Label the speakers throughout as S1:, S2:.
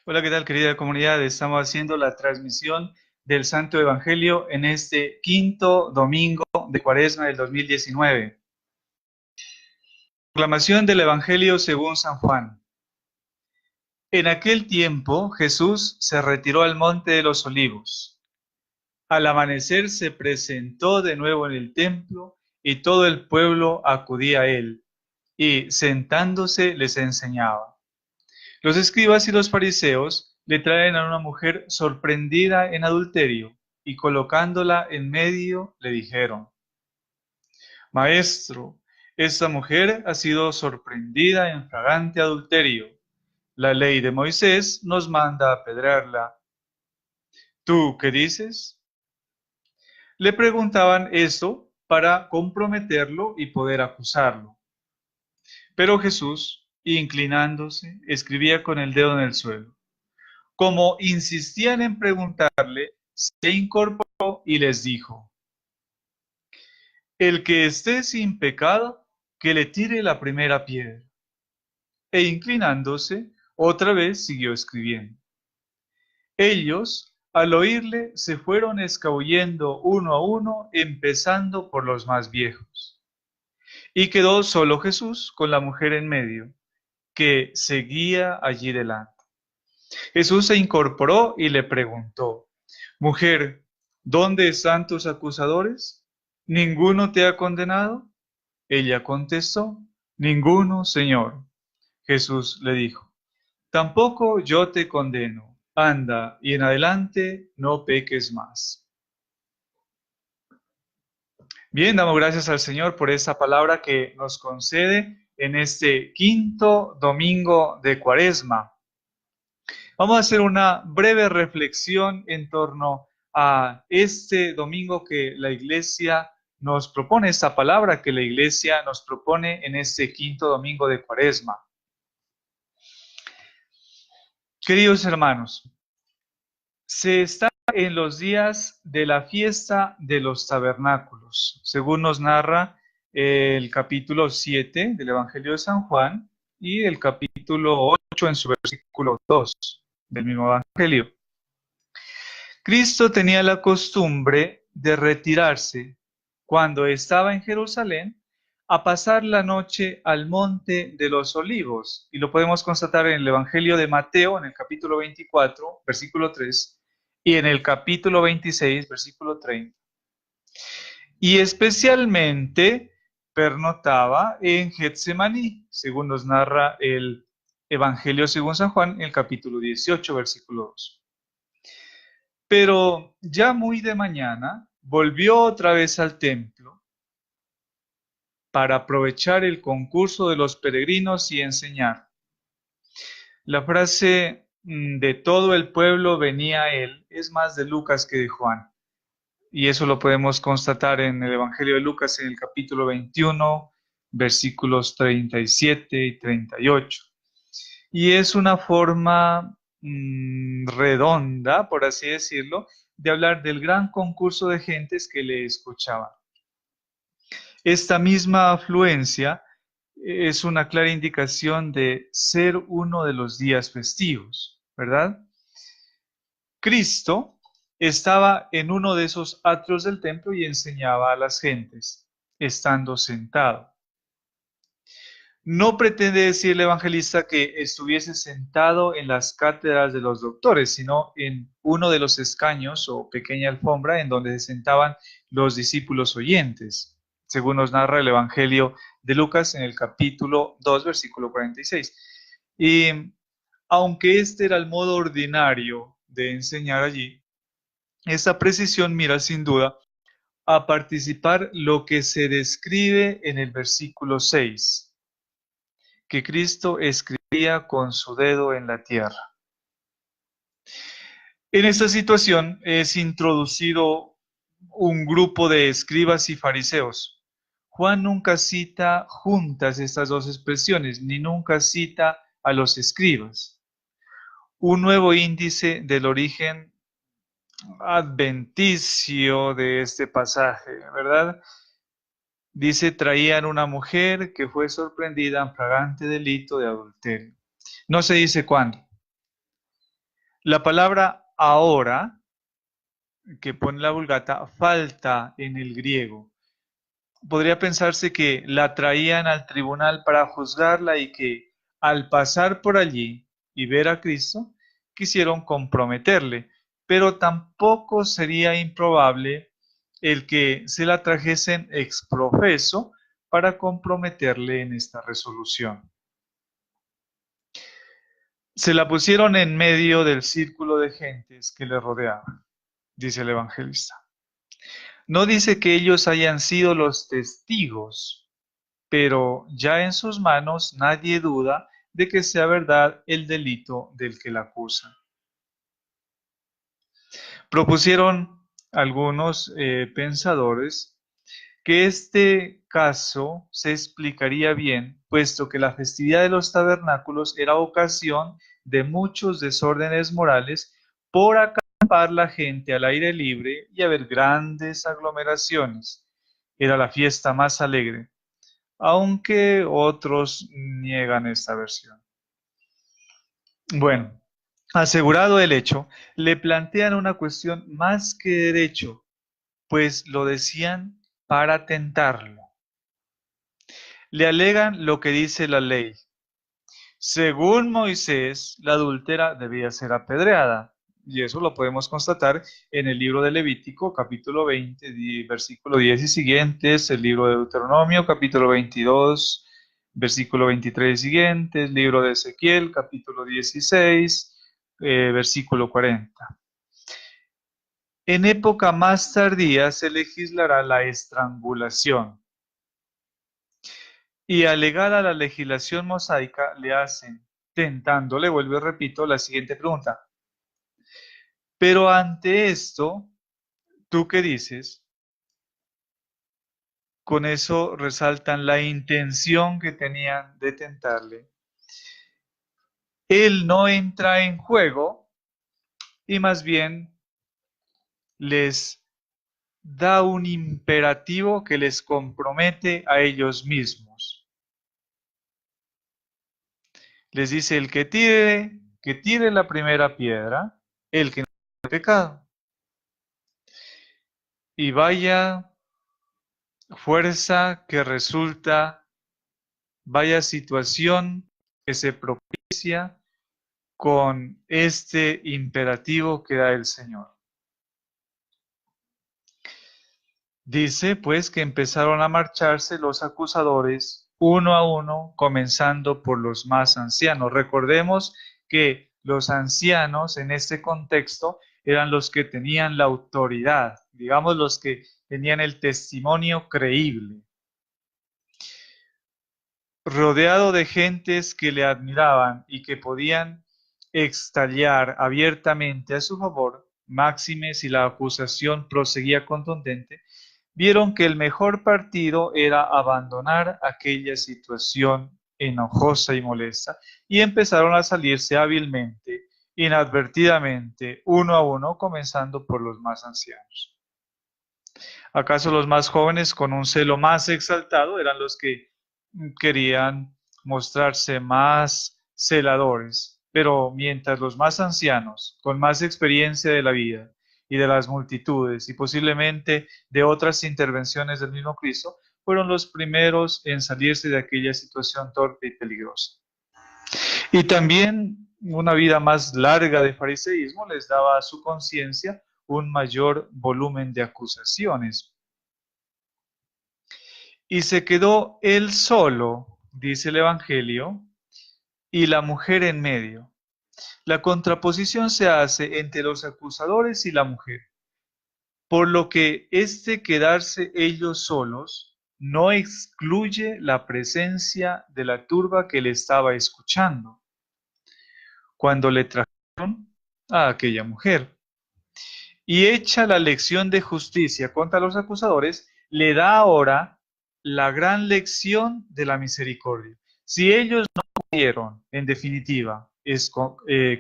S1: Hola, ¿qué tal, querida comunidad? Estamos haciendo la transmisión del Santo Evangelio en este quinto domingo de Cuaresma del 2019. Proclamación del Evangelio según San Juan. En aquel tiempo Jesús se retiró al monte de los Olivos. Al amanecer se presentó de nuevo en el templo y todo el pueblo acudía a él, y sentándose les enseñaba. Los escribas y los fariseos le traen a una mujer sorprendida en adulterio y colocándola en medio le dijeron: Maestro, esta mujer ha sido sorprendida en flagrante adulterio. La ley de Moisés nos manda apedrearla. ¿Tú qué dices? Le preguntaban esto para comprometerlo y poder acusarlo. Pero Jesús, inclinándose, escribía con el dedo en el suelo. Como insistían en preguntarle, se incorporó y les dijo: El que esté sin pecado, que le tire la primera piedra. E inclinándose, otra vez siguió escribiendo. Ellos, al oírle, se fueron escabullendo uno a uno, empezando por los más viejos. Y quedó solo Jesús con la mujer en medio, que seguía allí delante. Jesús se incorporó y le preguntó: Mujer, ¿dónde están tus acusadores? ¿Ninguno te ha condenado? Ella contestó: Ninguno, Señor. Jesús le dijo: Tampoco yo te condeno. Anda, y en adelante no peques más. Bien, damos gracias al Señor por esa palabra que nos concede en este quinto domingo de Cuaresma. Vamos a hacer una breve reflexión en torno a este domingo que la Iglesia nos propone, esta palabra que la Iglesia nos propone en este quinto domingo de Cuaresma. Queridos hermanos, se está en los días de la fiesta de los tabernáculos, según nos narra el capítulo 7 del Evangelio de San Juan y el capítulo 8 en su versículo 2 del mismo Evangelio. Cristo tenía la costumbre de retirarse cuando estaba en Jerusalén a pasar la noche al monte de los olivos. Y lo podemos constatar en el Evangelio de Mateo, en el capítulo 24, versículo 3, y en el capítulo 26, versículo 30. Y especialmente pernotaba en Getsemaní, según nos narra el Evangelio según San Juan, en el capítulo 18, versículo 2. Pero ya muy de mañana volvió otra vez al templo para aprovechar el concurso de los peregrinos y enseñar. La frase de todo el pueblo venía a él es más de Lucas que de Juan. Y eso lo podemos constatar en el Evangelio de Lucas en el capítulo 21, versículos 37 y 38. Y es una forma redonda, por así decirlo, de hablar del gran concurso de gentes que le escuchaban. Esta misma afluencia es una clara indicación de ser uno de los días festivos, ¿verdad? Cristo estaba en uno de esos atrios del templo y enseñaba a las gentes, estando sentado. No pretende decir el evangelista que estuviese sentado en las cátedras de los doctores, sino en uno de los escaños o pequeña alfombra en donde se sentaban los discípulos oyentes, según nos narra el Evangelio de Lucas en el capítulo 2, versículo 46. Y aunque este era el modo ordinario de enseñar allí, esta precisión mira sin duda a participar lo que se describe en el versículo 6, que Cristo escribía con su dedo en la tierra. En esta situación es introducido un grupo de escribas y fariseos. Juan nunca cita juntas estas dos expresiones, ni nunca cita a los escribas. Un nuevo índice del origen adventicio de este pasaje, ¿verdad? Dice: traían una mujer que fue sorprendida en flagrante delito de adulterio. No se dice cuándo. La palabra ahora, que pone la Vulgata, falta en el griego. Podría pensarse que la traían al tribunal para juzgarla y que al pasar por allí y ver a Cristo, quisieron comprometerle, pero tampoco sería improbable el que se la trajesen ex profeso para comprometerle en esta resolución. Se la pusieron en medio del círculo de gentes que le rodeaban, dice el evangelista. No dice que ellos hayan sido los testigos, pero ya en sus manos nadie duda de que sea verdad el delito del que la acusa. Propusieron algunos pensadores que este caso se explicaría bien, puesto que la festividad de los tabernáculos era ocasión de muchos desórdenes morales por acampar la gente al aire libre y haber grandes aglomeraciones. Era la fiesta más alegre, aunque otros niegan esta versión. Bueno, asegurado el hecho, le plantean una cuestión más que derecho, pues lo decían para tentarlo. Le alegan lo que dice la ley. Según Moisés, la adúltera debía ser apedreada. Y eso lo podemos constatar en el libro de Levítico, capítulo 20, versículo 10 y siguientes, el libro de Deuteronomio, capítulo 22, versículo 23 y siguientes, libro de Ezequiel, capítulo 16, versículo 40. En época más tardía se legislará la estrangulación. Y alegada la legislación mosaica, le hacen, tentándole, vuelvo y repito, la siguiente pregunta. Pero ante esto, ¿tú qué dices? Con eso resaltan la intención que tenían de tentarle. Él no entra en juego y más bien les da un imperativo que les compromete a ellos mismos. Les dice, el que tire la primera piedra, el que no tiene pecado. Y vaya fuerza que resulta, vaya situación que se propicia con este imperativo que da el Señor. Dice pues que empezaron a marcharse los acusadores uno a uno, comenzando por los más ancianos. Recordemos que los ancianos en este contexto eran los que tenían la autoridad, digamos los que tenían el testimonio creíble. Rodeado de gentes que le admiraban y que podían extallar abiertamente a su favor, máxime si la acusación proseguía contundente, vieron que el mejor partido era abandonar aquella situación enojosa y molesta y empezaron a salirse hábilmente, inadvertidamente, uno a uno, comenzando por los más ancianos. ¿Acaso los más jóvenes, con un celo más exaltado, eran los que querían mostrarse más celadores? Pero mientras los más ancianos, con más experiencia de la vida y de las multitudes y posiblemente de otras intervenciones del mismo Cristo, fueron los primeros en salirse de aquella situación torpe y peligrosa. Y también una vida más larga de fariseísmo les daba a su conciencia un mayor volumen de acusaciones. Y se quedó él solo, dice el Evangelio, y la mujer en medio. La contraposición se hace entre los acusadores y la mujer, por lo que este quedarse ellos solos no excluye la presencia de la turba que le estaba escuchando cuando le trajeron a aquella mujer. Y hecha la lección de justicia contra los acusadores, le da ahora la gran lección de la misericordia. Si ellos no pudieron, en definitiva,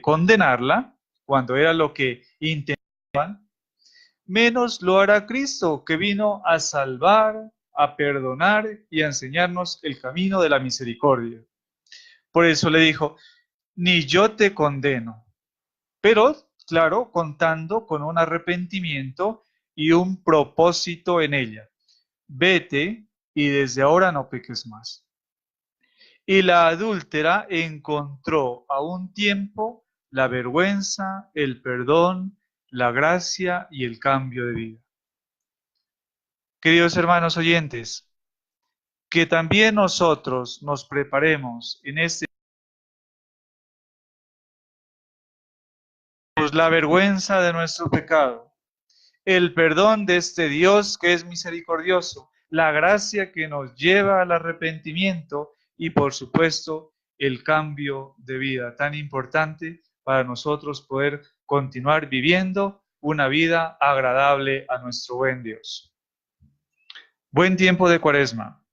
S1: condenarla, cuando era lo que intentaban, menos lo hará Cristo, que vino a salvar, a perdonar y a enseñarnos el camino de la misericordia. Por eso le dijo, ni yo te condeno, pero claro, contando con un arrepentimiento y un propósito en ella. Vete y desde ahora no peques más. Y la adúltera encontró a un tiempo la vergüenza, el perdón, la gracia y el cambio de vida. Queridos hermanos oyentes, que también nosotros nos preparemos en este la vergüenza de nuestro pecado, el perdón de este Dios que es misericordioso, la gracia que nos lleva al arrepentimiento y por supuesto el cambio de vida tan importante para nosotros poder continuar viviendo una vida agradable a nuestro buen Dios. Buen tiempo de Cuaresma.